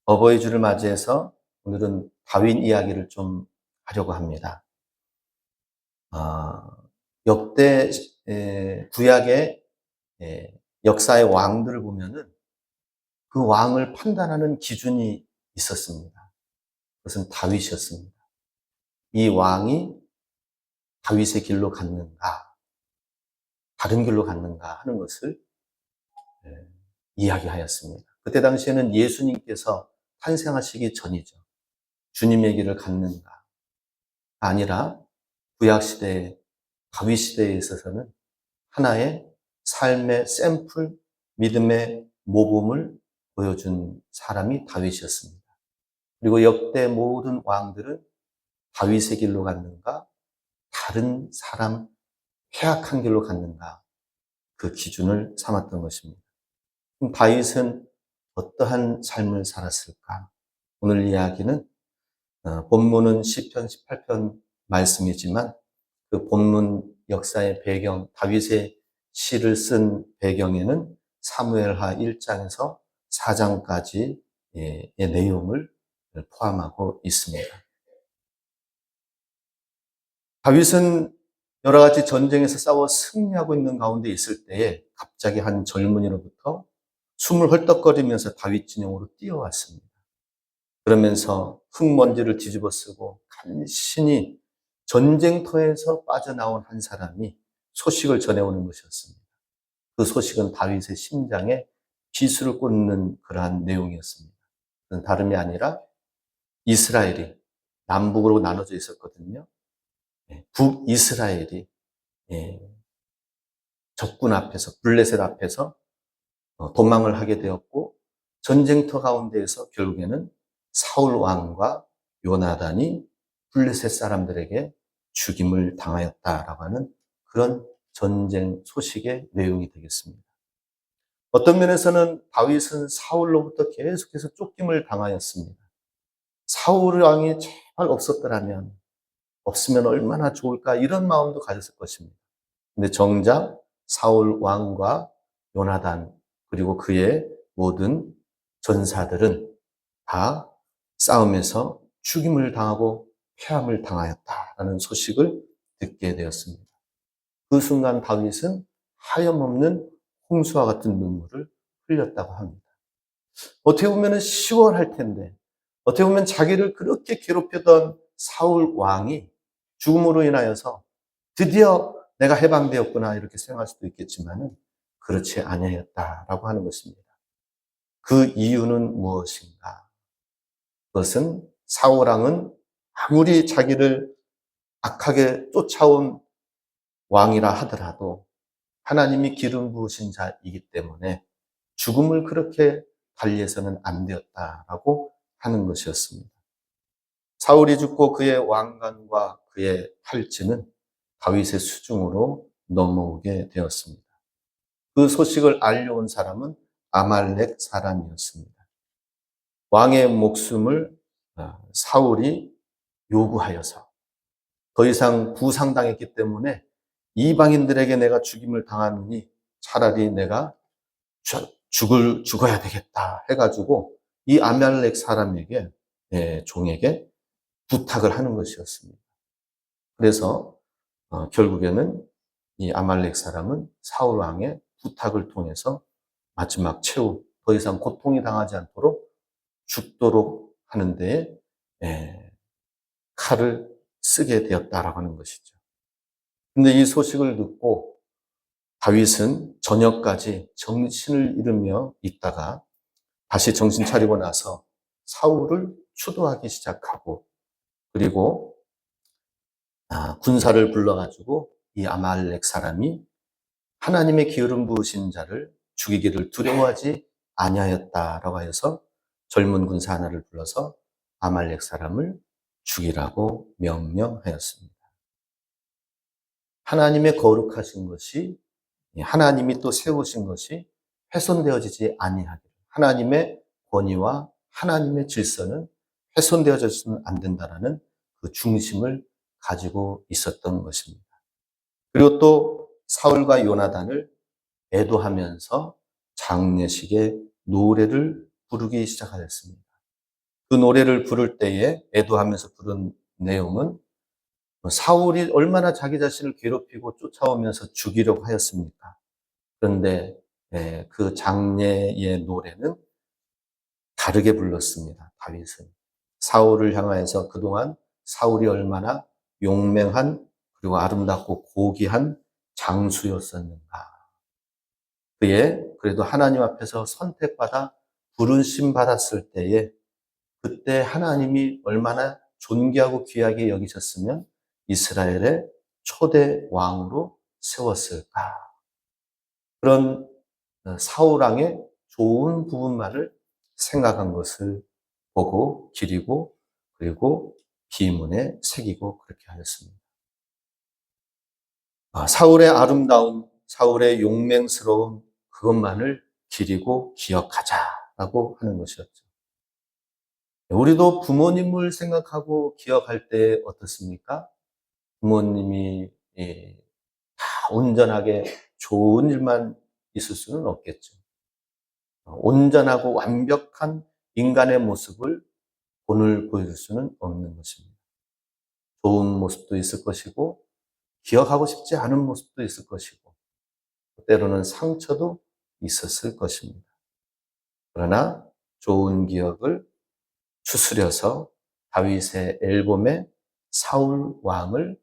어버이 주를 맞이해서 오늘은 다윈 이야기를 좀 하려고 합니다. 아, 역대 구약의 역사의 왕들을 보면은 그 왕을 판단하는 기준이 있었습니다. 그것은 다윗이었습니다. 이 왕이 다윗의 길로 갔는가, 다른 길로 갔는가 하는 것을 예, 이야기하였습니다. 그때 당시에는 예수님께서 탄생하시기 전이죠. 주님의 길을 갔는가 아니라 구약 시대에 다윗 시대에 있어서는 하나의 삶의 샘플, 믿음의 모범을 보여준 사람이 다윗이었습니다. 그리고 역대 모든 왕들은 다윗의 길로 갔는가, 다른 사람, 회악한 길로 갔는가, 그 기준을 삼았던 것입니다. 그럼 다윗은 어떠한 삶을 살았을까? 오늘 이야기는 본문은 시편 18편 말씀이지만 그 본문 역사의 배경, 다윗의 시를 쓴 배경에는 사무엘하 1장에서 4장까지의 내용을 포함하고 있습니다. 다윗은 여러 가지 전쟁에서 싸워 승리하고 있는 가운데 있을 때에 갑자기 한 젊은이로부터 숨을 헐떡거리면서 다윗 진영으로 뛰어왔습니다. 그러면서 흙먼지를 뒤집어 쓰고 간신히 전쟁터에서 빠져나온 한 사람이 소식을 전해오는 것이었습니다. 그 소식은 다윗의 심장에 비수를 꽂는 그러한 내용이었습니다. 그건 다름이 아니라 이스라엘이 남북으로 나눠져 있었거든요. 북이스라엘이 적군 앞에서, 블레셋 앞에서 도망을 하게 되었고 전쟁터 가운데에서 결국에는 사울 왕과 요나단이 블레셋 사람들에게 죽임을 당하였다라고 하는 그런 전쟁 소식의 내용이 되겠습니다. 어떤 면에서는 다윗은 사울로부터 계속해서 쫓김을 당하였습니다. 사울 왕이 제발 없으면 얼마나 좋을까 이런 마음도 가졌을 것입니다. 근데 정작 사울 왕과 요나단 그리고 그의 모든 전사들은 다 싸움에서 죽임을 당하고 패함을 당하였다라는 소식을 듣게 되었습니다. 그 순간 다윗은 하염없는 홍수와 같은 눈물을 흘렸다고 합니다. 어떻게 보면 시원할 텐데, 어떻게 보면 자기를 그렇게 괴롭혔던 사울 왕이 죽음으로 인하여서 드디어 내가 해방되었구나 이렇게 생각할 수도 있겠지만 그렇지 아니하였다라고 하는 것입니다. 그 이유는 무엇인가? 그것은 사울 왕은 아무리 자기를 악하게 쫓아온 왕이라 하더라도 하나님이 기름 부으신 자이기 때문에 죽음을 그렇게 달리해서는 안 되었다라고 하는 것이었습니다. 사울이 죽고 그의 왕관과 그의 팔찌는 다윗의 수중으로 넘어오게 되었습니다. 그 소식을 알려온 사람은 아말렉 사람이었습니다. 왕의 목숨을 사울이 요구하여서 더 이상 부상당했기 때문에 이방인들에게 내가 죽임을 당하느니 차라리 내가 죽어야 되겠다 해가지고 이 아말렉 사람에게 종에게 부탁을 하는 것이었습니다. 그래서 결국에는 이 아말렉 사람은 사울 왕의 부탁을 통해서 마지막 최후 더 이상 고통이 당하지 않도록 죽도록 하는 데에 칼을 쓰게 되었다라고 하는 것이죠. 근데 이 소식을 듣고 다윗은 저녁까지 정신을 잃으며 있다가 다시 정신 차리고 나서 사울을 추도하기 시작하고 그리고 군사를 불러가지고 이 아말렉 사람이 하나님의 기름 부으신 자를 죽이기를 두려워하지 아니하였다라고 해서 젊은 군사 하나를 불러서 아말렉 사람을 죽이라고 명령하였습니다. 하나님의 거룩하신 것이 하나님이 또 세우신 것이 훼손되어지지 아니하기를 하나님의 권위와 하나님의 질서는 훼손되어져서는 안 된다라는 그 중심을 가지고 있었던 것입니다. 그리고 또 사울과 요나단을 애도하면서 장례식의 노래를 부르기 시작하였습니다. 그 노래를 부를 때에 애도하면서 부른 내용은 사울이 얼마나 자기 자신을 괴롭히고 쫓아오면서 죽이려고 하였습니까? 그런데 그 장례의 노래는 다르게 불렀습니다. 다윗은 사울을 향하여서 그동안 사울이 얼마나 용맹한 그리고 아름답고 고귀한 장수였었는가. 그의 그래도 하나님 앞에서 선택받아 부르심 받았을 때에 그때 하나님이 얼마나 존귀하고 귀하게 여기셨으면 이스라엘의 초대 왕으로 세웠을까. 그런 사울 왕의 좋은 부분만을 생각한 것을 보고 기리고 그리고 비문에 새기고 그렇게 하였습니다. 사울의 아름다움, 사울의 용맹스러움 그것만을 기리고 기억하자라고 하는 것이었죠. 우리도 부모님을 생각하고 기억할 때 어떻습니까? 부모님이 다 온전하게 좋은 일만 있을 수는 없겠죠. 온전하고 완벽한 인간의 모습을 오늘 보여줄 수는 없는 것입니다. 좋은 모습도 있을 것이고 기억하고 싶지 않은 모습도 있을 것이고 때로는 상처도 있었을 것입니다. 그러나 좋은 기억을 추스려서 다윗의 앨범에 사울 왕을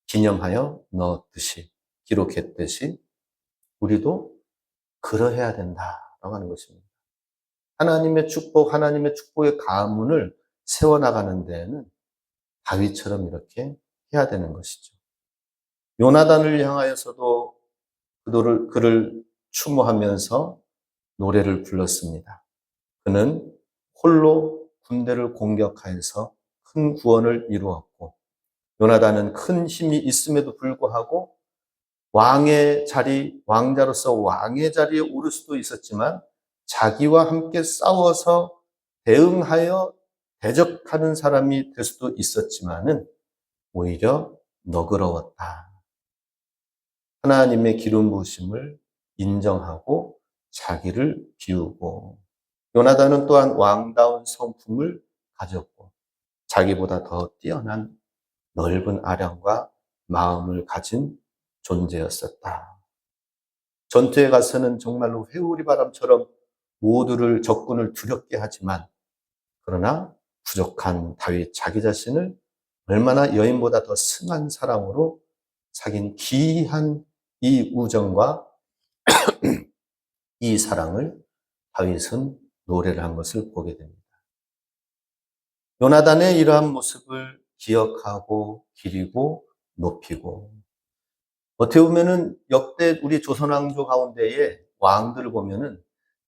기념하여 넣었듯이 기록했듯이 우리도 그러해야 된다라고 하는 것입니다. 하나님의 축복, 하나님의 축복의 가문을 세워나가는 데에는 다윗처럼 이렇게 해야 되는 것이죠. 요나단을 향하여서도 그를 추모하면서 노래를 불렀습니다. 그는 홀로 군대를 공격하여서 큰 구원을 이루었고 요나단은 큰 힘이 있음에도 불구하고 왕의 자리, 왕자로서 왕의 자리에 오를 수도 있었지만 자기와 함께 싸워서 대응하여 대적하는 사람이 될 수도 있었지만은 오히려 너그러웠다. 하나님의 기름 부으심을 인정하고 자기를 비우고 요나단은 또한 왕다운 성품을 가졌고 자기보다 더 뛰어난 넓은 아량과 마음을 가진 존재였었다. 전투에 가서는 정말로 회오리 바람처럼 모두를 적군을 두렵게 하지만 그러나 부족한 다윗 자기 자신을 얼마나 여인보다 더 승한 사랑으로 사귄 기이한 이 우정과 이 사랑을 다윗은 노래를 한 것을 보게 됩니다. 요나단의 이러한 모습을 기억하고 기리고 높이고 어떻게 보면은 역대 우리 조선 왕조 가운데에 왕들을 보면은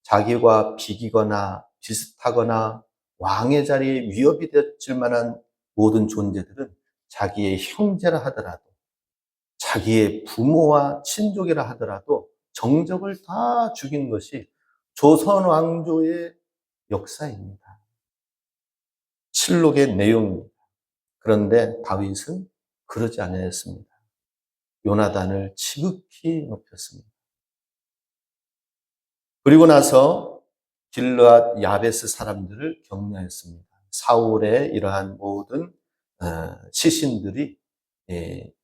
자기와 비기거나 비슷하거나 왕의 자리에 위협이 될 만한 모든 존재들은 자기의 형제라 하더라도 자기의 부모와 친족이라 하더라도 정적을 다 죽인 것이 조선 왕조의 역사입니다. 실록의 내용입니다. 그런데 다윗은 그러지 않았습니다. 요나단을 지극히 높였습니다. 그리고 나서 길르앗 야베스 사람들을 격려했습니다. 사울의 이러한 모든 시신들이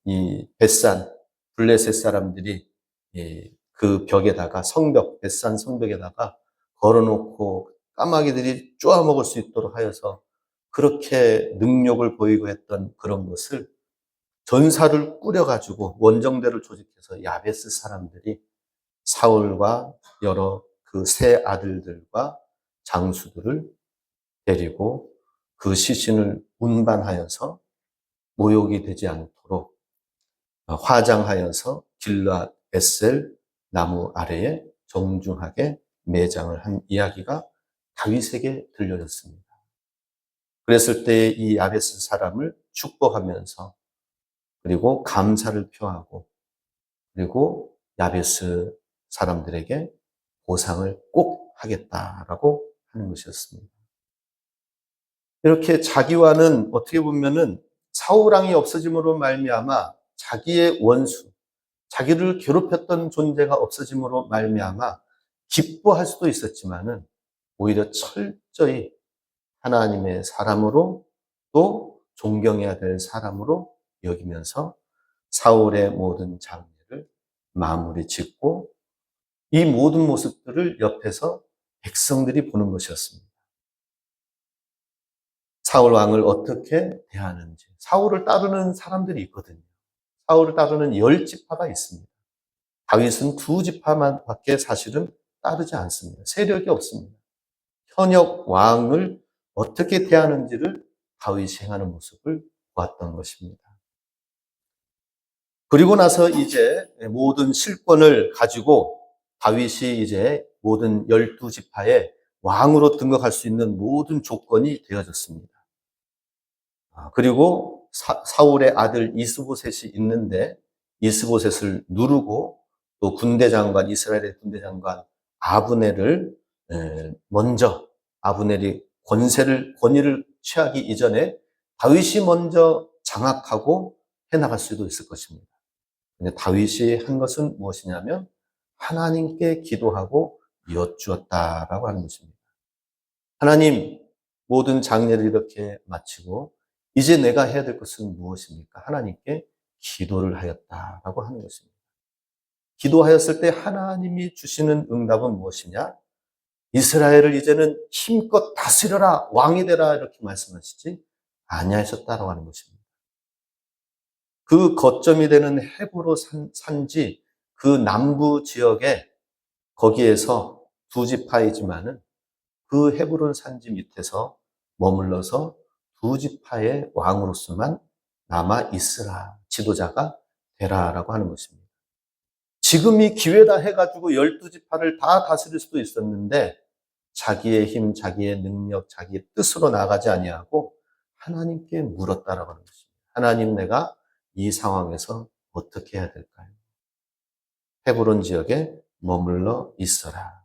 이 벳산 블레셋 사람들이 그 벽에다가 성벽 벳산 성벽에다가 걸어놓고 까마귀들이 쪼아먹을 수 있도록 하여서 그렇게 능력을 보이고 했던 그런 것을 전사를 꾸려가지고 원정대를 조직해서 야베스 사람들이 사울과 여러 그 세 아들들과 장수들을 데리고 그 시신을 운반하여서 모욕이 되지 않도록 화장하여서 길르앗 에셀 나무 아래에 정중하게 매장을 한 이야기가 다윗에게 들려졌습니다. 그랬을 때 이 야베스 사람을 축복하면서 그리고 감사를 표하고 그리고 야베스 사람들에게 보상을 꼭 하겠다라고 하는 것이었습니다. 이렇게 자기와는 어떻게 보면은 사울 왕이 없어짐으로 말미암아 자기의 원수, 자기를 괴롭혔던 존재가 없어짐으로 말미암아 기뻐할 수도 있었지만은 오히려 철저히 하나님의 사람으로 또 존경해야 될 사람으로 여기면서 사울의 모든 장례를 마무리 짓고 이 모든 모습들을 옆에서 백성들이 보는 것이었습니다. 사울 왕을 어떻게 대하는지. 사울을 따르는 사람들이 있거든요. 사울을 따르는 10지파가 있습니다. 다윗은 2지파만 밖에 사실은 따르지 않습니다. 세력이 없습니다. 현역 왕을 어떻게 대하는지를 다윗이 행하는 모습을 보았던 것입니다. 그리고 나서 이제 모든 실권을 가지고 다윗이 이제 모든 12지파의 왕으로 등극할 수 있는 모든 조건이 되어졌습니다. 그리고 사울의 아들 이스보셋이 있는데 이스보셋을 누르고 또 군대장관, 이스라엘의 군대장관 아브넬을 먼저 아브넬이 권위를 취하기 이전에 다윗이 먼저 장악하고 해나갈 수도 있을 것입니다. 근데 다윗이 한 것은 무엇이냐면 하나님께 기도하고 여쭈었다라고 하는 것입니다. 하나님, 모든 장례를 이렇게 마치고 이제 내가 해야 될 것은 무엇입니까? 하나님께 기도를 하였다라고 하는 것입니다. 기도하였을 때 하나님이 주시는 응답은 무엇이냐? 이스라엘을 이제는 힘껏 다스려라, 왕이 되라 이렇게 말씀하시지 아니하셨다라고 하는 것입니다. 그 거점이 되는 헤브론 산지 그 남부 지역에 거기에서 2지파이지만은 그 헤브론 산지 밑에서 머물러서 2지파의 왕으로서만 남아 있으라, 지도자가 되라라고 하는 것입니다. 지금이 기회다 해가지고 12지파를 다 다스릴 수도 있었는데 자기의 힘, 자기의 능력, 자기의 뜻으로 나가지 아니하고 하나님께 물었다라고 하는 것입니다. 하나님, 내가 이 상황에서 어떻게 해야 될까요? 헤브론 지역에 머물러 있어라.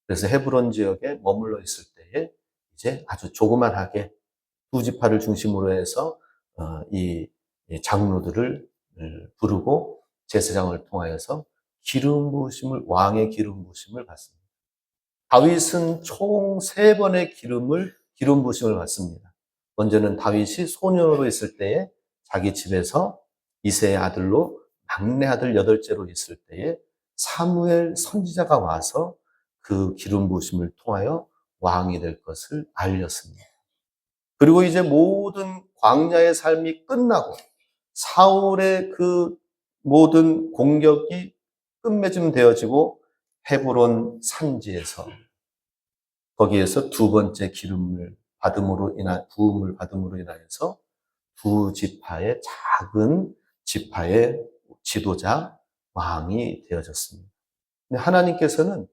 그래서 헤브론 지역에 머물러 있을 때에 이제 아주 조그만하게 2지파를 중심으로 해서 이 장로들을 부르고 제사장을 통하여서 기름 부으심을, 왕의 기름 부으심을 받습니다. 다윗은 총 3번의 기름 부으심을 받습니다. 먼저는 다윗이 소년으로 있을 때에 자기 집에서 이새의 아들로 막내 아들 8째로 있을 때에 사무엘 선지자가 와서 그 기름 부으심을 통하여 왕이 될 것을 알렸습니다. 그리고 이제 모든 광야의 삶이 끝나고 사울의 그 모든 공격이 끝맺음되어지고 헤브론 산지에서 거기에서 2번째 부음을 받음으로 인하여서 2지파의 작은 지파의 지도자 왕이 되어졌습니다. 근데 하나님께서는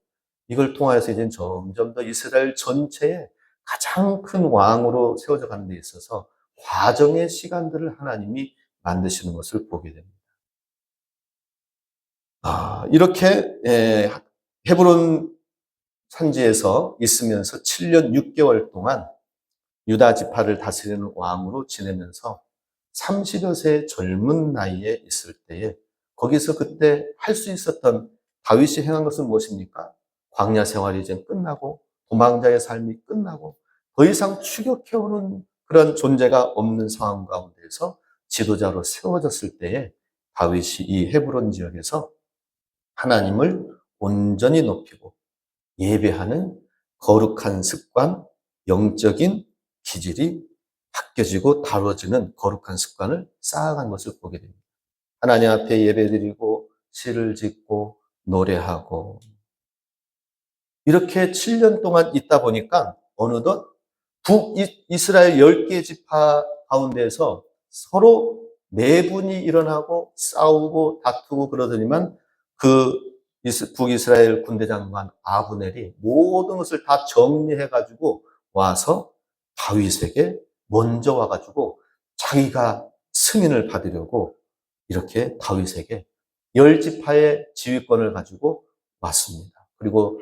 이걸 통하여서 이제 점점 더 이스라엘 전체에 가장 큰 왕으로 세워져 가는 데 있어서 과정의 시간들을 하나님이 만드시는 것을 보게 됩니다. 이렇게 헤브론 산지에서 있으면서 7년 6개월 동안 유다 지파를 다스리는 왕으로 지내면서 30여 세의 젊은 나이에 있을 때에 거기서 그때 할 수 있었던 다윗이 행한 것은 무엇입니까? 광야 생활이 이제 끝나고 도망자의 삶이 끝나고 더 이상 추격해오는 그런 존재가 없는 상황 가운데서 지도자로 세워졌을 때에 다윗이 이 헤브론 지역에서 하나님을 온전히 높이고 예배하는 거룩한 습관, 영적인 기질이 바뀌어지고 다뤄지는 거룩한 습관을 쌓아간 것을 보게 됩니다. 하나님 앞에 예배드리고 시를 짓고 노래하고 이렇게 7년 동안 있다 보니까 어느덧 북이스라엘 10개 지파 가운데에서 서로 내분이 일어나고 싸우고 다투고 그러더니만 그 북이스라엘 군대장관 아브넬이 모든 것을 다 정리해가지고 와서 다윗에게 먼저 와가지고 자기가 승인을 받으려고 이렇게 다윗에게 10지파의 지휘권을 가지고 왔습니다. 그리고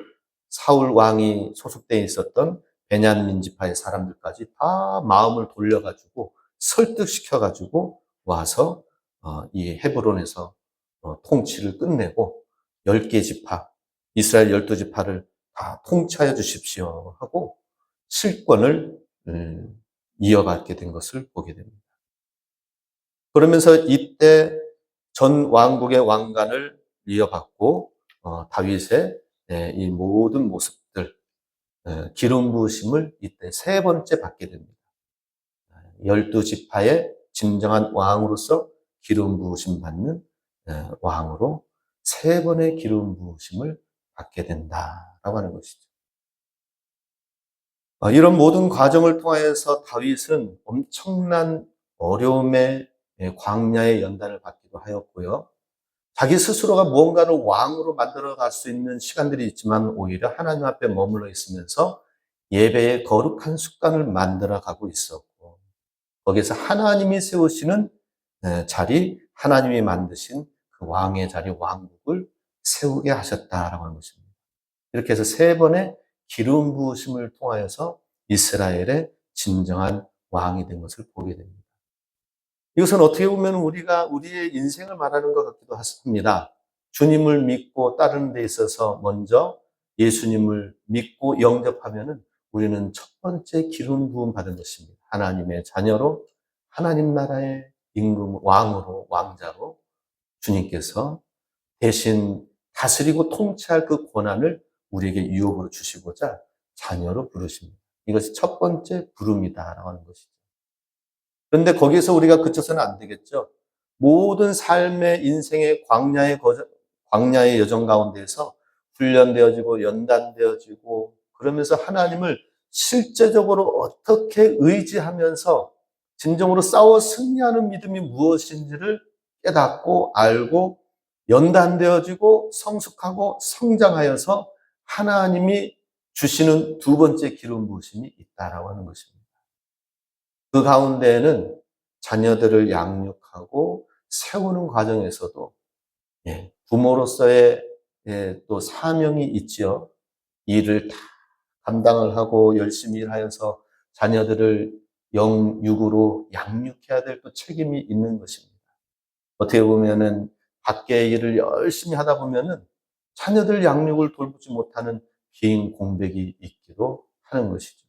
사울 왕이 소속되어 있었던 베냐민 지파의 사람들까지 다 마음을 돌려가지고 설득시켜가지고 와서 이 헤브론에서 통치를 끝내고 10개 지파, 이스라엘 12지파를 다 통치하여 주십시오 하고 실권을 이어받게 된 것을 보게 됩니다. 그러면서 이때 전 왕국의 왕관을 이어받고 다윗의 이 모든 모습들, 기름 부으심을 이때 세 번째 받게 됩니다. 12지파의 진정한 왕으로서 기름 부으심 받는 왕으로 세 번의 기름 부으심을 받게 된다라고 하는 것이죠. 이런 모든 과정을 통하여서 다윗은 엄청난 어려움의 광야의 연단을 받기도 하였고요. 자기 스스로가 무언가를 왕으로 만들어갈 수 있는 시간들이 있지만 오히려 하나님 앞에 머물러 있으면서 예배의 거룩한 습관을 만들어가고 있었고, 거기에서 하나님이 세우시는 자리, 하나님이 만드신 그 왕의 자리, 왕국을 세우게 하셨다라고 하는 것입니다. 이렇게 해서 세 번의 기름 부으심을 통하여서 이스라엘의 진정한 왕이 된 것을 보게 됩니다. 이것은 어떻게 보면 우리가 우리의 인생을 말하는 것 같기도 합니다. 주님을 믿고 따르는 데 있어서 먼저 예수님을 믿고 영접하면은 우리는 첫 번째 기름 부음 받은 것입니다. 하나님의 자녀로, 하나님 나라의 임금, 왕으로, 왕자로 주님께서 대신 다스리고 통치할 그 권한을 우리에게 유업으로 주시고자 자녀로 부르십니다. 이것이 첫 번째 부름이다라고 하는 것이죠. 그런데 거기에서 우리가 그쳐서는 안 되겠죠. 모든 삶의 인생의 광야의 여정 가운데에서 훈련되어지고 연단되어지고 그러면서 하나님을 실제적으로 어떻게 의지하면서 진정으로 싸워 승리하는 믿음이 무엇인지를 깨닫고 알고 연단되어지고 성숙하고 성장하여서 하나님이 주시는 두 번째 기름 부으심이 있다라고 하는 것입니다. 그 가운데에는 자녀들을 양육하고 세우는 과정에서도 부모로서의 또 사명이 있지요. 일을 다 감당을 하고 열심히 일하여서 자녀들을 영육으로 양육해야 될 또 책임이 있는 것입니다. 어떻게 보면은 밖의 일을 열심히 하다 보면은 자녀들 양육을 돌보지 못하는 긴 공백이 있기도 하는 것이죠.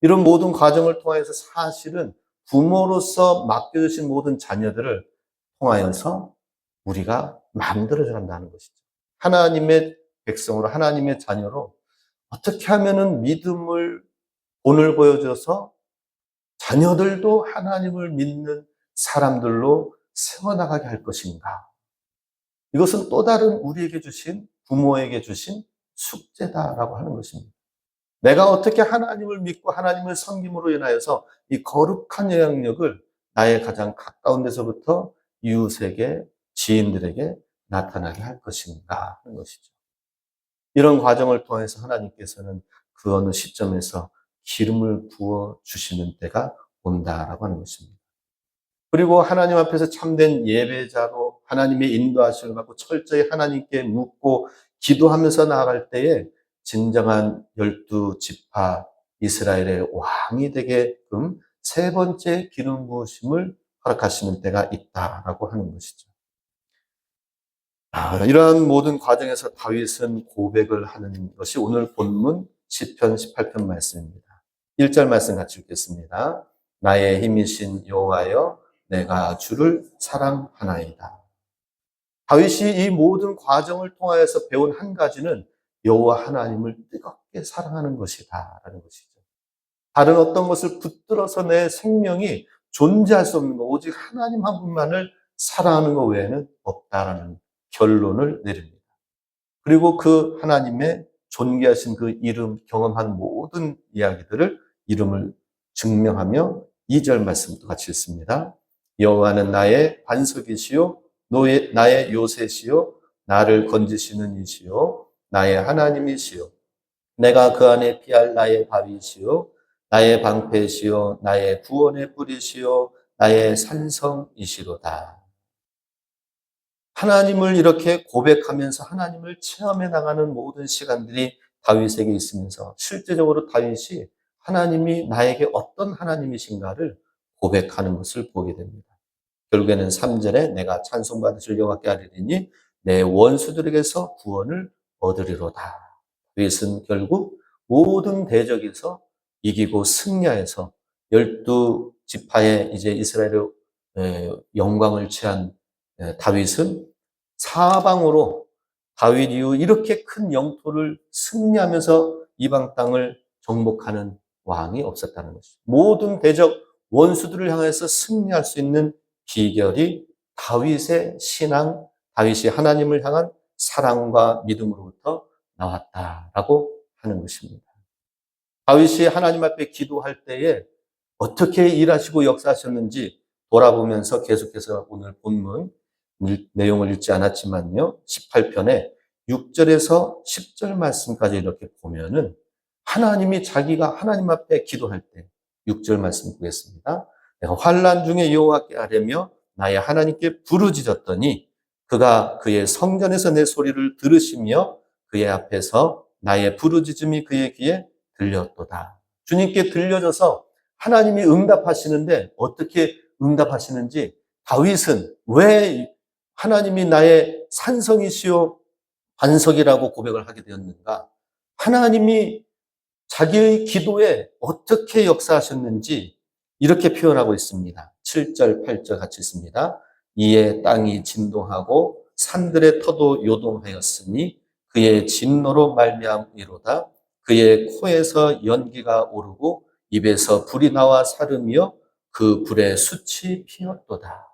이런 모든 과정을 통해서 사실은 부모로서 맡겨주신 모든 자녀들을 통하여서 우리가 만들어져야 한다는 것이죠. 하나님의 백성으로, 하나님의 자녀로 어떻게 하면은 믿음을, 본을 보여줘서 자녀들도 하나님을 믿는 사람들로 세워나가게 할 것인가. 이것은 또 다른 우리에게 주신, 부모에게 주신 숙제다라고 하는 것입니다. 내가 어떻게 하나님을 믿고 하나님을 섬김으로 인하여서 이 거룩한 영향력을 나의 가장 가까운 데서부터 이웃에게, 지인들에게 나타나게 할 것인가 하는 것이죠. 이런 과정을 통해서 하나님께서는 그 어느 시점에서 기름을 부어 주시는 때가 온다라고 하는 것입니다. 그리고 하나님 앞에서 참된 예배자로 하나님의 인도하심을 받고 철저히 하나님께 묻고 기도하면서 나아갈 때에 진정한 12지파 이스라엘의 왕이 되게끔 세 번째 기름 부으심을 허락하시는 때가 있다라고 하는 것이죠. 이러한 모든 과정에서 다윗은 고백을 하는 것이 오늘 본문 시편 18편 말씀입니다. 1절 말씀 같이 읽겠습니다. 나의 힘이신 여호와여 내가 주를 사랑하나이다. 다윗이 이 모든 과정을 통하여서 배운 한 가지는 여호와 하나님을 뜨겁게 사랑하는 것이다라는 것이죠. 다른 어떤 것을 붙들어서 내 생명이 존재할 수 없는 것, 오직 하나님 한 분만을 사랑하는 것 외에는 없다라는 결론을 내립니다. 그리고 그 하나님의 존귀하신 그 이름, 경험한 모든 이야기들을 이름을 증명하며 2절 말씀도 같이 읽습니다. 여호와는 나의 반석이시요 나의 요새시요 나를 건지시는 이시요 나의 하나님이시요 내가 그 안에 피할 나의 바위시요 나의 방패시요 나의 구원의 뿌리시요 나의 산성이시로다. 하나님을 이렇게 고백하면서 하나님을 체험해 나가는 모든 시간들이 다윗에게 있으면서 실제적으로 다윗이 하나님이 나에게 어떤 하나님이신가를 고백하는 것을 보게 됩니다. 결국에는 3절에 내가 찬송받으실 여호와께 아뢰리니 내 원수들에게서 구원을 얻으리로다. 다윗은 결국 모든 대적에서 이기고 승리해서 12지파의 이제 이스라엘의 영광을 취한 다윗은 사방으로 다윗 이후 이렇게 큰 영토를 승리하면서 이방 땅을 정복하는 왕이 없었다는 것이죠. 모든 대적 원수들을 향해서 승리할 수 있는 비결이 다윗의 신앙, 다윗이 하나님을 향한 사랑과 믿음으로부터 나왔다라고 하는 것입니다. 다윗이 하나님 앞에 기도할 때에 어떻게 일하시고 역사하셨는지 돌아보면서 계속해서 오늘 본문 내용을 읽지 않았지만요. 18편에 6절에서 10절 말씀까지 이렇게 보면은 하나님이 자기가 하나님 앞에 기도할 때 6절 말씀 보겠습니다. 내가 환난 중에 여호와께 아뢰며 나의 하나님께 부르짖었더니 그가 그의 성전에서 내 소리를 들으시며 그의 앞에서 나의 부르짖음이 그의 귀에 들렸도다. 주님께 들려져서 하나님이 응답하시는데 어떻게 응답하시는지 다윗은 왜 하나님이 나의 산성이시요 반석이라고 고백을 하게 되었는가? 하나님이 자기의 기도에 어떻게 역사하셨는지 이렇게 표현하고 있습니다. 7절, 8절 같이 있습니다. 이에 땅이 진동하고 산들의 터도 요동하였으니 그의 진노로 말미암이로다. 그의 코에서 연기가 오르고 입에서 불이 나와 사르며 그 불에 숯이 피었도다.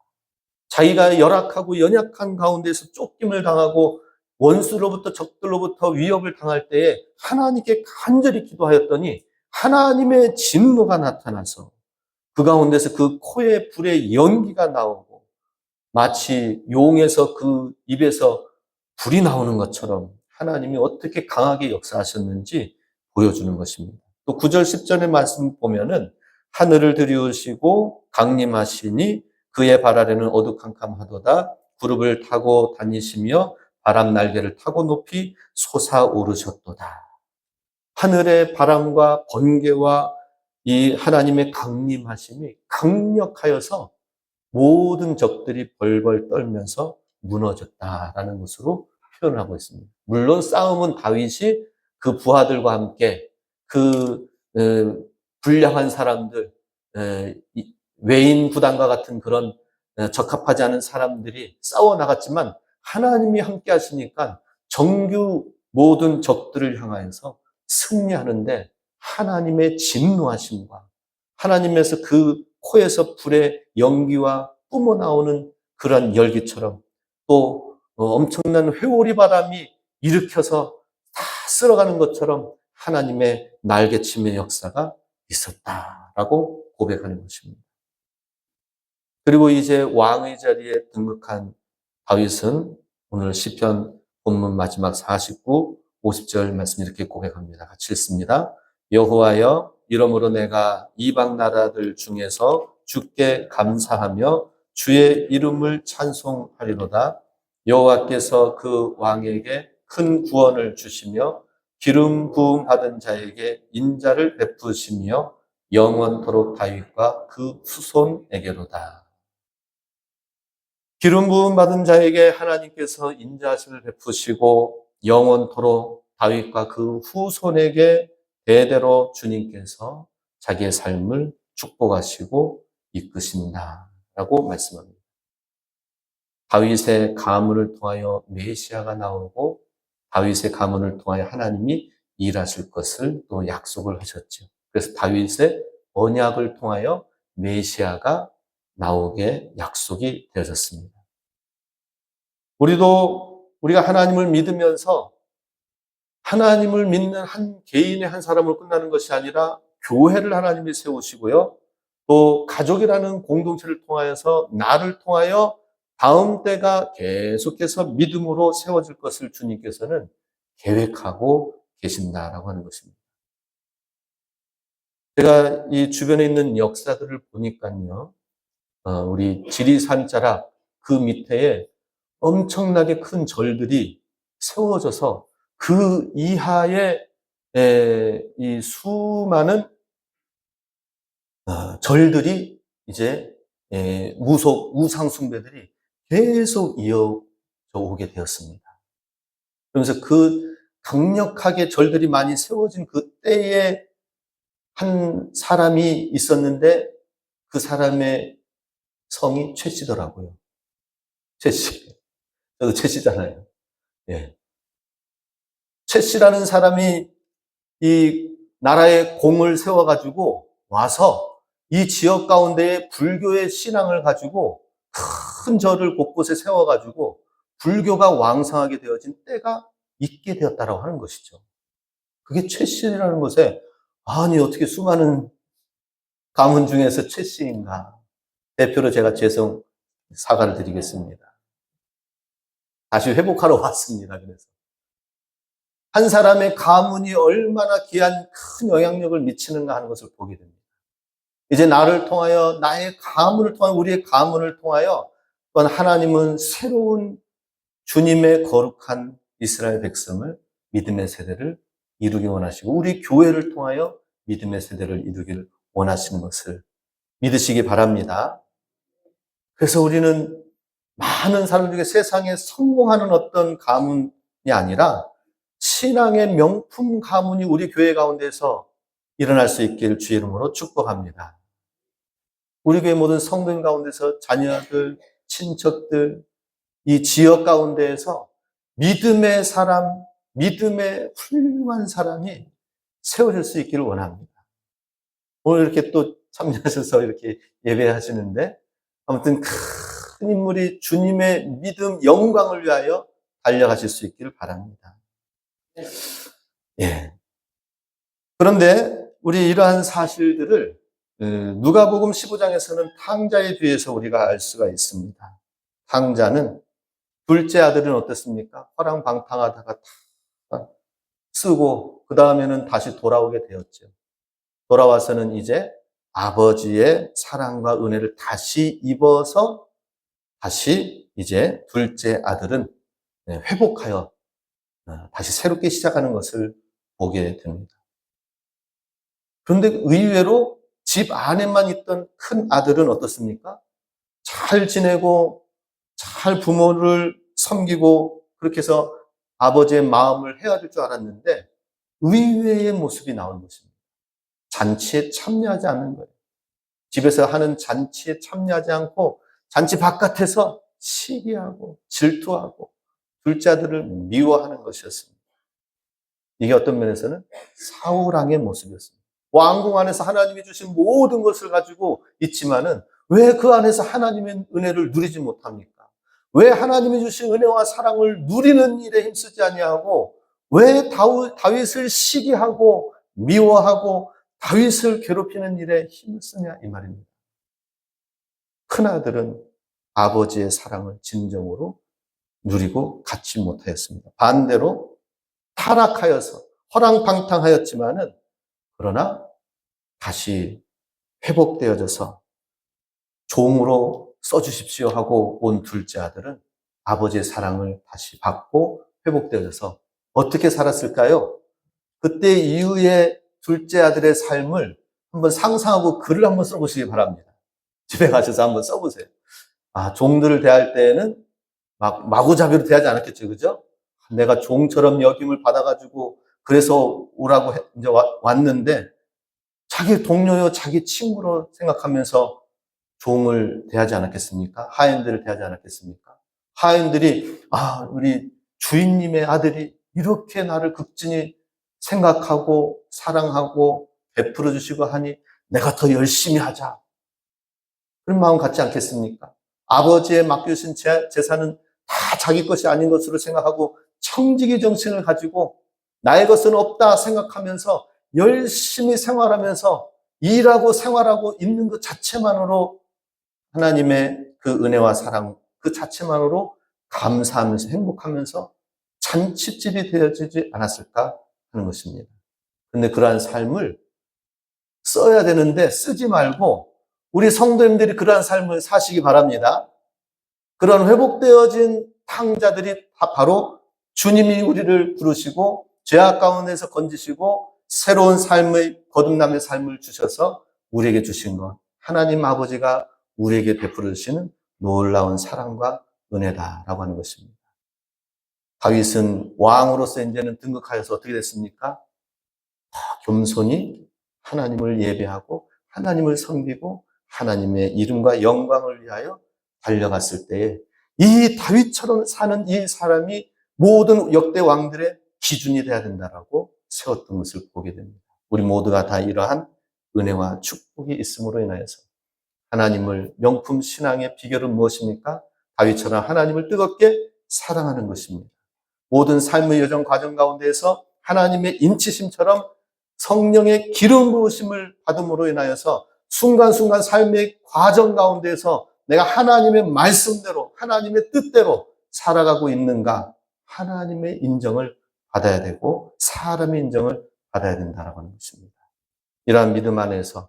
자기가 열악하고 연약한 가운데서 쫓김을 당하고 원수로부터 적들로부터 위협을 당할 때에 하나님께 간절히 기도하였더니 하나님의 진노가 나타나서 그 가운데서 그 코에 불의 연기가 나오고 마치 용에서 그 입에서 불이 나오는 것처럼 하나님이 어떻게 강하게 역사하셨는지 보여주는 것입니다. 또 9절 10절의 말씀 보면은 하늘을 들이우시고 강림하시니 그의 발 아래는 어두캄캄하도다. 구름을 타고 다니시며 바람 날개를 타고 높이 솟아오르셨도다. 하늘의 바람과 번개와 이 하나님의 강림하심이 강력하여서 모든 적들이 벌벌 떨면서 무너졌다라는 것으로 표현하고 있습니다. 물론 싸움은 다윗이 그 부하들과 함께 그 불량한 사람들, 외인 구단과 같은 그런 적합하지 않은 사람들이 싸워 나갔지만 하나님이 함께 하시니까 정규 모든 적들을 향하여서 승리하는데 하나님의 진노하심과 하나님에서 그 코에서 불의 연기와 뿜어나오는 그런 열기처럼 또 엄청난 회오리 바람이 일으켜서 다 쓸어가는 것처럼 하나님의 날개침의 역사가 있었다라고 고백하는 것입니다. 그리고 이제 왕의 자리에 등극한 다윗은 오늘 시편 본문 마지막 49, 50절 말씀 이렇게 고백합니다. 같이 읽습니다. 여호와여, 이러므로 내가 이방 나라들 중에서 주께 감사하며 주의 이름을 찬송하리로다. 여호와께서 그 왕에게 큰 구원을 주시며 기름 부음 받은 자에게 인자를 베푸시며 영원토록 다윗과 그 후손에게로다. 기름 부음 받은 자에게 하나님께서 인자하심을 베푸시고 영원토록 다윗과 그 후손에게 대대로 주님께서 자기의 삶을 축복하시고 이끄신다라고 말씀합니다. 다윗의 가문을 통하여 메시아가 나오고 다윗의 가문을 통하여 하나님이 일하실 것을 또 약속을 하셨죠. 그래서 다윗의 언약을 통하여 메시아가 나오게 약속이 되어졌습니다. 우리가 하나님을 믿으면서 하나님을 믿는 한 개인의 한 사람으로 끝나는 것이 아니라 교회를 하나님이 세우시고요. 또 가족이라는 공동체를 통하여서 나를 통하여 다음 때가 계속해서 믿음으로 세워질 것을 주님께서는 계획하고 계신다라고 하는 것입니다. 제가 이 주변에 있는 역사들을 보니까요. 우리 지리산 자락 그 밑에 엄청나게 큰 절들이 세워져서 그 이하에 이 수많은 절들이 이제 우상 숭배들이 계속 이어져 오게 되었습니다. 그러면서 그 강력하게 절들이 많이 세워진 그 때에 한 사람이 있었는데 그 사람의 성이 최씨더라고요. 최씨. 저도 최씨잖아요. 예. 최씨라는 사람이 이 나라에 공을 세워가지고 와서 이 지역 가운데에 불교의 신앙을 가지고 큰 절을 곳곳에 세워가지고 불교가 왕성하게 되어진 때가 있게 되었다라고 하는 것이죠. 그게 최씨라는 것에 아니 어떻게 수많은 가문 중에서 최씨인가. 대표로 제가 죄송 사과를 드리겠습니다. 다시 회복하러 왔습니다. 그래서 한 사람의 가문이 얼마나 귀한 큰 영향력을 미치는가 하는 것을 보게 됩니다. 이제 나를 통하여 나의 가문을 통하여 우리의 가문을 통하여 또한 하나님은 새로운 주님의 거룩한 이스라엘 백성을 믿음의 세대를 이루기 원하시고 우리 교회를 통하여 믿음의 세대를 이루기를 원하시는 것을 믿으시기 바랍니다. 그래서 우리는 많은 사람 중에 세상에 성공하는 어떤 가문이 아니라 신앙의 명품 가문이 우리 교회 가운데서 일어날 수 있기를 주의 이름으로 축복합니다. 우리 교회 모든 성도인 가운데서 자녀들, 친척들, 이 지역 가운데에서 믿음의 사람, 믿음의 훌륭한 사람이 세워질 수 있기를 원합니다. 오늘 이렇게 또 참여하셔서 이렇게 예배하시는데 아무튼 큰 인물이 주님의 믿음, 영광을 위하여 달려가실 수 있기를 바랍니다. 예. 그런데 우리 이러한 사실들을 누가복음 15장에서는 탕자에 비해서 우리가 알 수가 있습니다. 탕자는 둘째 아들은 어떻습니까? 허랑방탕하다가 다 쓰고 그 다음에는 다시 돌아오게 되었죠. 돌아와서는 이제 아버지의 사랑과 은혜를 다시 입어서 다시 이제 둘째 아들은 회복하여 다시 새롭게 시작하는 것을 보게 됩니다. 그런데 의외로 집 안에만 있던 큰 아들은 어떻습니까? 잘 지내고 잘 부모를 섬기고 그렇게 해서 아버지의 마음을 헤아릴 줄 알았는데 의외의 모습이 나온 것입니다. 잔치에 참여하지 않는 거예요. 집에서 하는 잔치에 참여하지 않고 잔치 바깥에서 시기하고 질투하고 둘째 아들을 미워하는 것이었습니다. 이게 어떤 면에서는 사울왕의 모습이었습니다. 왕궁 안에서 하나님이 주신 모든 것을 가지고 있지만은 왜 그 안에서 하나님의 은혜를 누리지 못합니까? 왜 하나님이 주신 은혜와 사랑을 누리는 일에 힘쓰지 아니하고 왜 다윗을 시기하고 미워하고 다윗을 괴롭히는 일에 힘을 쓰냐 이 말입니다. 큰아들은 아버지의 사랑을 진정으로 누리고 갖지 못하였습니다. 반대로 타락하여서 허랑방탕하였지만은 그러나 다시 회복되어져서 종으로 써주십시오 하고 온 둘째 아들은 아버지의 사랑을 다시 받고 회복되어져서 어떻게 살았을까요? 그때 이후에 둘째 아들의 삶을 한번 상상하고 글을 한번 써보시기 바랍니다. 집에 가셔서 한번 써보세요. 아, 종들을 대할 때에는 마구잡이로 대하지 않았겠죠, 그죠? 내가 종처럼 여김을 받아가지고 그래서 오라고 이제 왔는데 자기 동료요, 자기 친구로 생각하면서 종을 대하지 않았겠습니까? 하인들을 대하지 않았겠습니까? 하인들이 우리 주인님의 아들이 이렇게 나를 극진히 생각하고 사랑하고 베풀어 주시고 하니 내가 더 열심히 하자. 그런 마음 갖지 않겠습니까? 아버지의 맡겨주신 재산은 다 자기 것이 아닌 것으로 생각하고 청지기 정신을 가지고 나의 것은 없다 생각하면서 열심히 생활하면서 일하고 생활하고 있는 것 자체만으로 하나님의 그 은혜와 사랑 그 자체만으로 감사하면서 행복하면서 잔치집이 되어지지 않았을까 하는 것입니다. 그런데 그러한 삶을 써야 되는데 쓰지 말고 우리 성도님들이 그러한 삶을 사시기 바랍니다. 그런 회복되어진 탕자들이 바로 주님이 우리를 부르시고 죄악 가운데서 건지시고 새로운 삶의 거듭남의 삶을 주셔서 우리에게 주신 것 하나님 아버지가 우리에게 베풀어 주시는 놀라운 사랑과 은혜다라고 하는 것입니다. 다윗은 왕으로서 이제는 등극하여서 어떻게 됐습니까? 겸손히 하나님을 예배하고 하나님을 섬기고 하나님의 이름과 영광을 위하여 달려갔을 때에 이 다윗처럼 사는 이 사람이 모든 역대 왕들의 기준이 되어야 된다라고 세웠던 것을 보게 됩니다. 우리 모두가 다 이러한 은혜와 축복이 있음으로 인하여서 하나님을 명품 신앙의 비결은 무엇입니까? 다윗처럼 하나님을 뜨겁게 사랑하는 것입니다. 모든 삶의 여정 과정 가운데에서 하나님의 인치심처럼 성령의 기름 부으심을 받음으로 인하여서 순간순간 삶의 과정 가운데에서 내가 하나님의 말씀대로 하나님의 뜻대로 살아가고 있는가, 하나님의 인정을 받아야 되고 사람의 인정을 받아야 된다라고 하는 것입니다. 이러한 믿음 안에서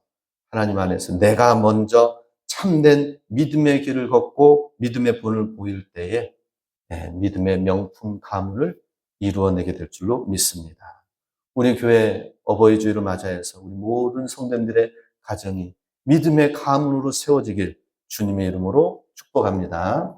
하나님 안에서 내가 먼저 참된 믿음의 길을 걷고 믿음의 본을 보일 때에 믿음의 명품 가문을 이루어내게 될 줄로 믿습니다. 우리 교회 어버이 주일을 맞이해서 우리 모든 성도님들의 가정이 믿음의 가문으로 세워지길 주님의 이름으로 축복합니다.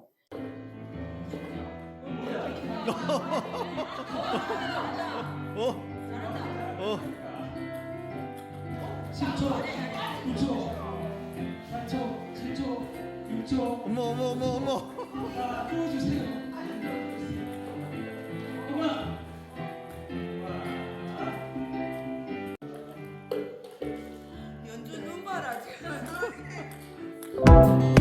연주 눈 봐라 지금.